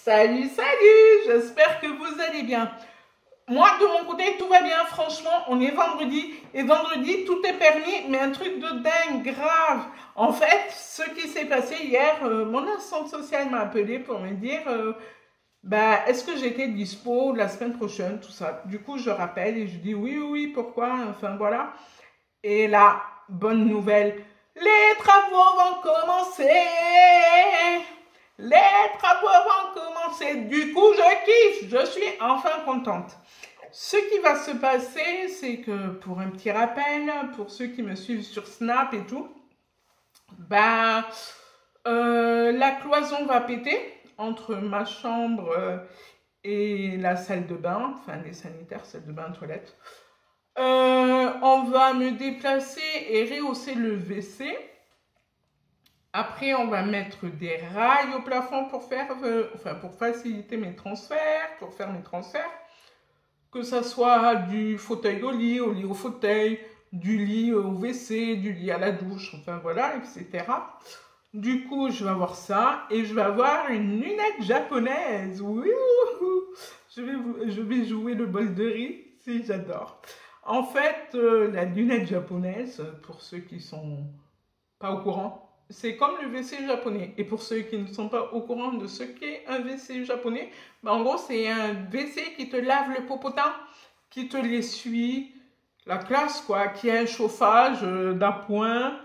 Salut, salut, j'espère que vous allez bien. Moi, de mon côté, tout va bien, franchement, on est vendredi, et vendredi, tout est permis, mais un truc de dingue, grave. En fait, ce qui s'est passé hier, mon assistante sociale m'a appelé pour me dire, est-ce que j'étais dispo la semaine prochaine, tout ça. Du coup, je rappelle et je dis oui, oui, oui, pourquoi, enfin voilà. Et là, bonne nouvelle, les travaux vont commencer. Les travaux vont commencer. Du coup, je kiffe. Je suis enfin contente. Ce qui va se passer, c'est que pour un petit rappel, pour ceux qui me suivent sur Snap et tout, la cloison va péter entre ma chambre et la salle de bain, enfin les sanitaires, salle de bain, toilette. On va me déplacer et rehausser le WC. Après, on va mettre des rails au plafond pour faire, pour faciliter mes transferts, pour faire mes transferts. Que ça soit du fauteuil au lit au fauteuil, du lit au WC, du lit à la douche, enfin voilà, etc. Du coup, je vais avoir ça et je vais avoir une lunette japonaise. Oui, je vais jouer le bol de riz, si j'adore. En fait, la lunette japonaise, pour ceux qui sont pas au courant, c'est comme le WC japonais. Et pour ceux qui ne sont pas au courant de ce qu'est un WC japonais, en gros, c'est un WC qui te lave le popotin, qui te l'essuie, la classe, quoi, qui a un chauffage d'appoint.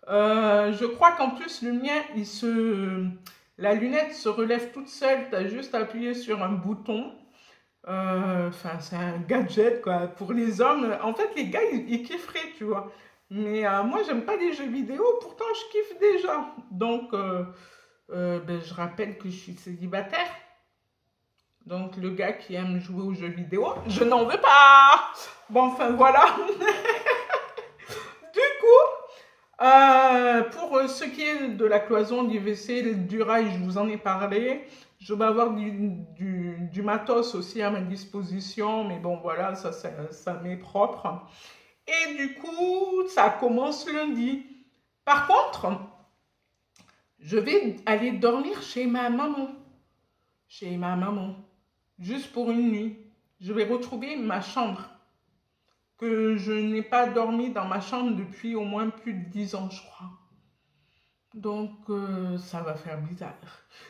Je crois qu'en plus, le mien, la lunette se relève toute seule. Tu as juste à appuyer sur un bouton. C'est un gadget, quoi. Pour les hommes, en fait, les gars, ils kifferaient, tu vois. Mais moi, j'aime pas les jeux vidéo, pourtant je kiffe déjà. Donc, je rappelle que je suis célibataire. Donc, le gars qui aime jouer aux jeux vidéo, je n'en veux pas. Bon, enfin, voilà. Du coup, pour ce qui est de la cloison du WC, du rail, je vous en ai parlé. Je vais avoir du matos aussi à ma disposition, mais bon, voilà, ça m'est propre. Et du coup, ça commence lundi. Par contre, je vais aller dormir chez ma maman. Chez ma maman. Juste pour une nuit. Je vais retrouver ma chambre. Que je n'ai pas dormi dans ma chambre depuis au moins plus de 10 ans, je crois. Donc, ça va faire bizarre.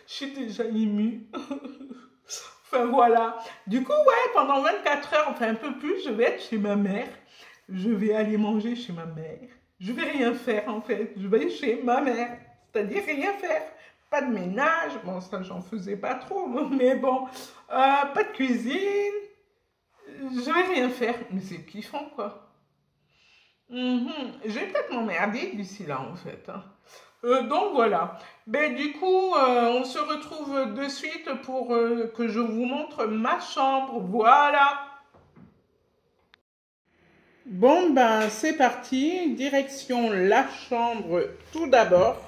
Je suis déjà émue. Enfin, voilà. Du coup, ouais, pendant 24 heures, enfin un peu plus, je vais être chez ma mère. Je vais aller manger chez ma mère. Je vais rien faire en fait. Je vais chez ma mère. C'est-à-dire rien faire. Pas de ménage. Bon, ça, j'en faisais pas trop. Mais bon, pas de cuisine. Je vais rien faire. Mais c'est kiffant quoi. Je vais peut-être m'emmerder d'ici là en fait. Donc voilà. Du coup, on se retrouve de suite pour que je vous montre ma chambre. Voilà. Bon, c'est parti. Direction la chambre tout d'abord.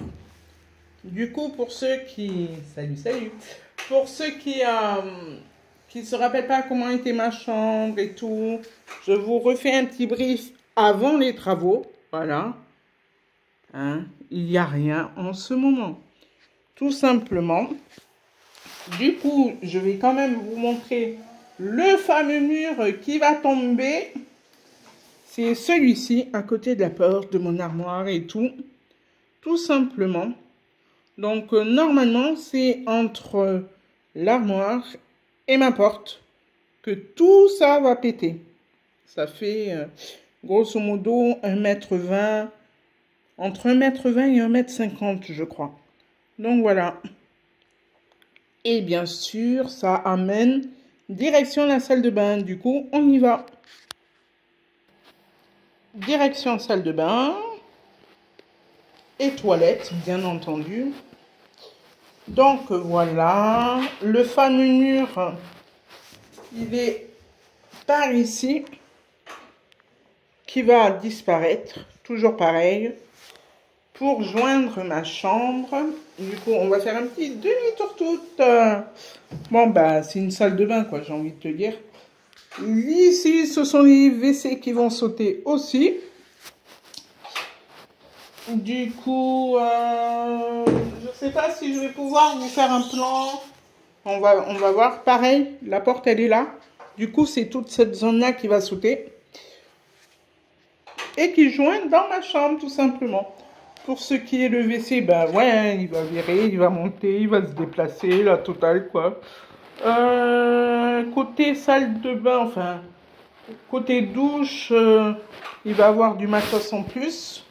Du coup, pour ceux qui... Salut, salut. Pour ceux qui se rappellent pas comment était ma chambre et tout, je vous refais un petit brief avant les travaux. Voilà. Hein, il n'y a rien en ce moment. Tout simplement. Du coup, je vais quand même vous montrer le fameux mur qui va tomber. C'est celui-ci, à côté de la porte, de mon armoire et tout. Tout simplement. Donc, normalement, c'est entre l'armoire et ma porte que tout ça va péter. Ça fait, grosso modo, 1,20 m, entre 1,20 m et 1,50 m, je crois. Donc, voilà. Et bien sûr, ça amène direction la salle de bain. Du coup, on y va. Direction salle de bain et toilette, bien entendu. Donc voilà, le fameux mur, il est par ici, qui va disparaître, toujours pareil, pour joindre ma chambre. Du coup, on va faire un petit demi-tour toute. Bon, c'est une salle de bain, quoi, j'ai envie de te dire. Ici, ce sont les WC qui vont sauter aussi. Du coup, je ne sais pas si je vais pouvoir vous faire un plan On va voir. Pareil, la porte, elle est là. Du coup, c'est toute cette zone-là qui va sauter. Et qui joint dans ma chambre, tout simplement. Pour ce qui est le WC, ben ouais, il va virer, il va monter, il va se déplacer, la totale, quoi. Côté salle de bain, enfin, côté douche, il va avoir du matos en plus.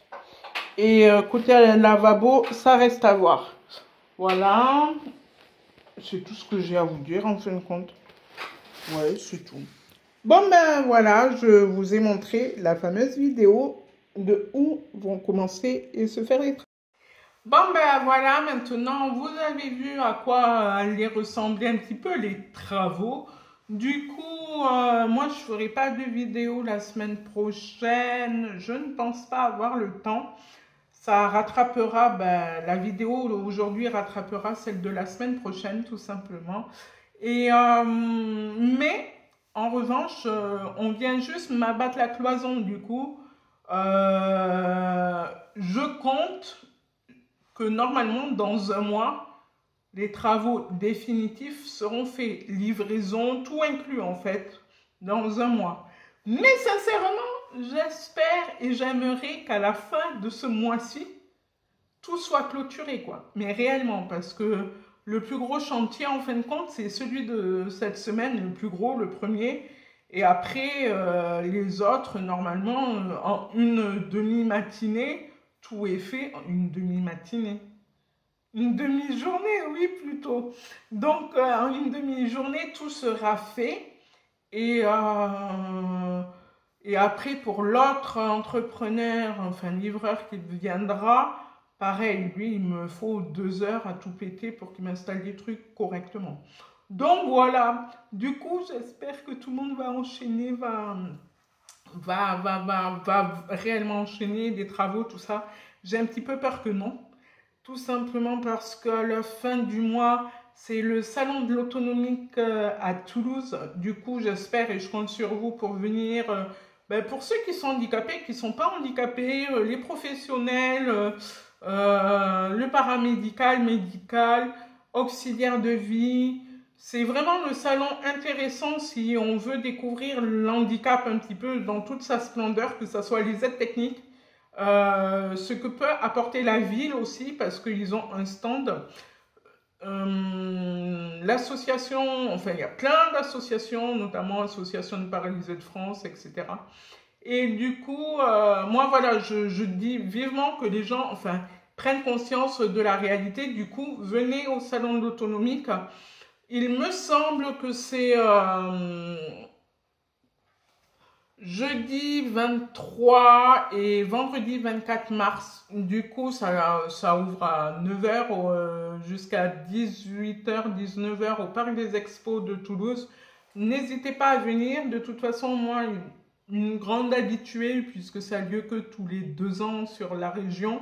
Et côté lavabo, ça reste à voir. Voilà. C'est tout ce que j'ai à vous dire, en fin de compte. Ouais, c'est tout. Bon, ben voilà, je vous ai montré la fameuse vidéo de où vont commencer et se faire les travaux. Bon, ben voilà, maintenant, vous avez vu à quoi allaient ressembler un petit peu les travaux. Du coup, moi, je ne ferai pas de vidéo la semaine prochaine. Je ne pense pas avoir le temps. Ça rattrapera, ben, la vidéo aujourd'hui rattrapera celle de la semaine prochaine, tout simplement. Et, mais, en revanche, on vient juste m'abattre la cloison, du coup. Je compte que normalement, dans un mois, les travaux définitifs seront faits. Livraison, tout inclus en fait, dans un mois. Mais sincèrement, j'espère et j'aimerais qu'à la fin de ce mois-ci, tout soit clôturé, quoi. Mais réellement, parce que le plus gros chantier, en fin de compte, c'est celui de cette semaine, le plus gros, le premier. Et après, les autres, normalement, en une demi-matinée, tout est fait en une demi-matinée. Une demi-journée, oui, plutôt. Donc, en une demi-journée, tout sera fait. Et après, pour l'autre entrepreneur, enfin livreur qui viendra, pareil, lui, il me faut 2 heures à tout péter pour qu'il m'installe des trucs correctement. Donc voilà, du coup, j'espère que tout le monde va enchaîner, va réellement enchaîner des travaux, tout ça. J'ai un petit peu peur que non. Tout simplement parce qu'à la fin du mois, c'est le salon de l'autonomique à Toulouse. Du coup, j'espère et je compte sur vous pour venir. Ben, pour ceux qui sont handicapés, qui ne sont pas handicapés, les professionnels, le paramédical, médical, auxiliaire de vie. C'est vraiment le salon intéressant si on veut découvrir l'handicap un petit peu dans toute sa splendeur, que ce soit les aides techniques, ce que peut apporter la ville aussi, parce qu'ils ont un stand. L'association, enfin il y a plein d'associations, notamment l'Association de paralysés de France, etc. Et du coup, moi voilà, je dis vivement que les gens, enfin, prennent conscience de la réalité. Du coup, venez au salon de l'autonomique. Il me semble que c'est jeudi 23 et vendredi 24 mars. Du coup, ça ouvre à 9h jusqu'à 18h, 19h au Parc des Expos de Toulouse. N'hésitez pas à venir. De toute façon, moi, une grande habituée, puisque ça a lieu que tous les 2 ans sur la région,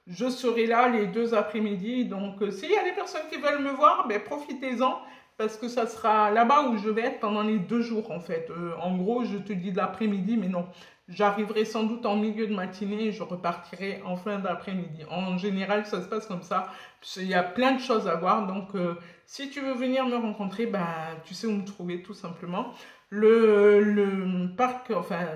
je serai là les 2 après-midi. Donc, s'il y a des personnes qui veulent me voir, ben, profitez-en. Parce que ça sera là-bas où je vais être pendant les 2 jours en fait. En gros, je te dis de l'après-midi, mais non. J'arriverai sans doute en milieu de matinée et je repartirai en fin d'après-midi. En général, ça se passe comme ça. Il y a plein de choses à voir. Donc, si tu veux venir me rencontrer, ben, tu sais où me trouver tout simplement. Le parc, enfin,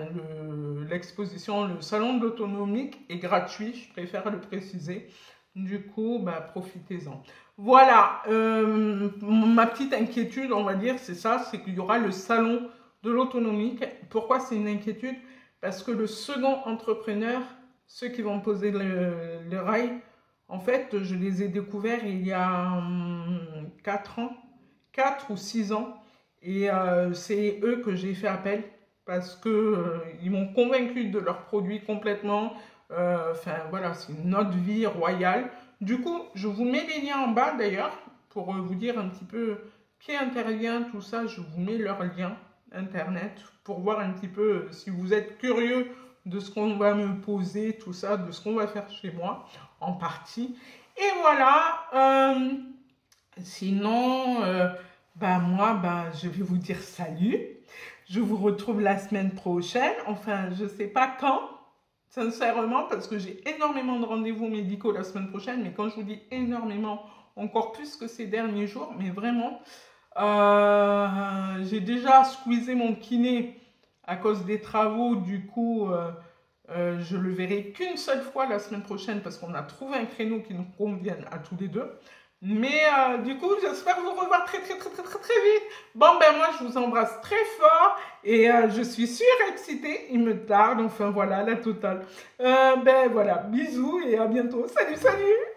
l'exposition, le salon de l'autonomique est gratuit. Je préfère le préciser. Du coup, ben, profitez-en. Voilà, ma petite inquiétude, on va dire, c'est ça, c'est qu'il y aura le salon de l'autonomique. Pourquoi c'est une inquiétude? Parce que le second entrepreneur, ceux qui vont poser le rail, en fait, je les ai découverts il y a 4 ans, 4 ou 6 ans, et c'est eux que j'ai fait appel, parce que ils m'ont convaincu de leurs produits complètement. Enfin, voilà, c'est une autre vie royale. Du coup, je vous mets les liens en bas d'ailleurs pour vous dire un petit peu qui intervient, tout ça. Je vous mets leur lien internet pour voir un petit peu si vous êtes curieux de ce qu'on va me poser, tout ça, de ce qu'on va faire chez moi en partie. Et voilà, sinon, moi, je vais vous dire salut. Je vous retrouve la semaine prochaine. Enfin, je ne sais pas quand. Sincèrement, parce que j'ai énormément de rendez-vous médicaux la semaine prochaine, mais quand je vous dis énormément, encore plus que ces derniers jours, mais vraiment, J'ai déjà squeezé mon kiné à cause des travaux. Du coup, je le verrai qu'une seule fois la semaine prochaine parce qu'on a trouvé un créneau qui nous convienne à tous les deux. Mais du coup, j'espère vous revoir très très très très très très vite. Bon, ben moi, je vous embrasse très fort et je suis surexcitée. Il me tarde, enfin voilà, la totale. Ben voilà, bisous et à bientôt. Salut, salut!